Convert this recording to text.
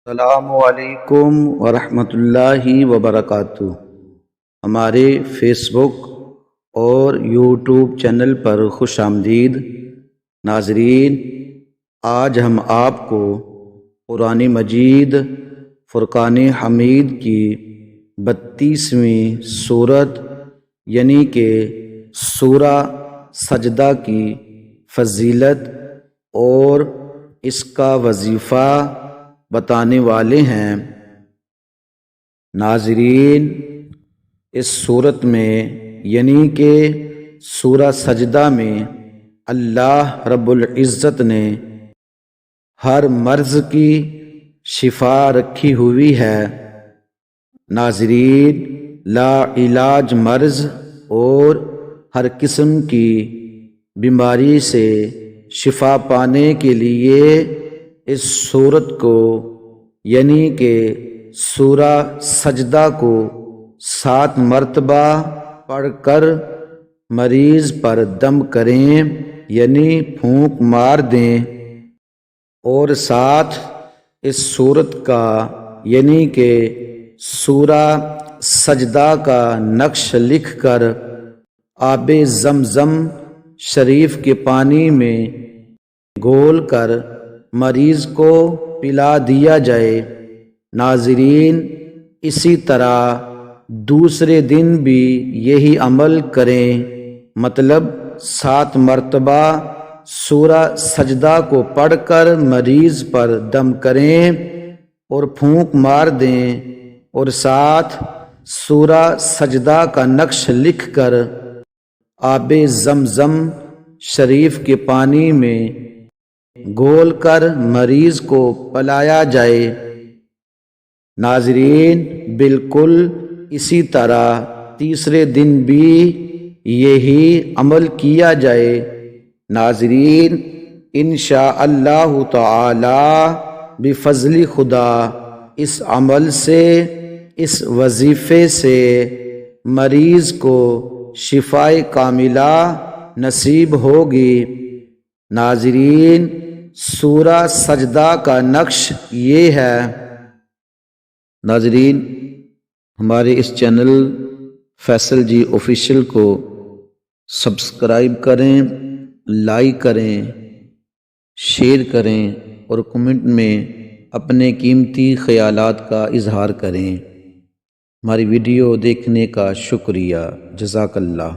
السلام علیکم ورحمۃ اللہ وبرکاتہ۔ ہمارے فیس بک اور یوٹیوب چینل پر خوش آمدید ناظرین۔ آج ہم آپ کو قرآن مجید فرقان حمید کی 32ویں سورت یعنی کہ سورہ سجدہ کی فضیلت اور اس کا وظیفہ بتانے والے ہیں۔ ناظرین، اس صورت میں یعنی کہ سورہ سجدہ میں اللہ رب العزت نے ہر مرض کی شفا رکھی ہوئی ہے۔ ناظرین، لا علاج مرض اور ہر قسم کی بیماری سے شفا پانے کے لیے اس سورت کو یعنی کہ سورہ سجدہ کو 7 مرتبہ پڑھ کر مریض پر دم کریں یعنی پھونک مار دیں، اور ساتھ اس سورت کا یعنی کہ سورہ سجدہ کا نقش لکھ کر آب زمزم شریف کے پانی میں گھول کر مریض کو پلا دیا جائے۔ ناظرین، اسی طرح دوسرے دن بھی یہی عمل کریں، مطلب 7 مرتبہ سورہ سجدہ کو پڑھ کر مریض پر دم کریں اور پھونک مار دیں، اور ساتھ سورہ سجدہ کا نقش لکھ کر آب زمزم شریف کے پانی میں گھول کر مریض کو پلایا جائے۔ ناظرین، بالکل اسی طرح تیسرے دن بھی یہی عمل کیا جائے۔ ناظرین، انشاءاللہ تعالی بفضل خدا اس عمل سے، اس وظیفے سے مریض کو شفائے کاملہ نصیب ہوگی۔ ناظرین، سورہ سجدہ کا نقش یہ ہے۔ ناظرین، ہمارے اس چینل فیصل جی آفیشیل کو سبسکرائب کریں، لائک کریں، شیئر کریں اور کمنٹ میں اپنے قیمتی خیالات کا اظہار کریں۔ ہماری ویڈیو دیکھنے کا شکریہ، جزاک اللہ۔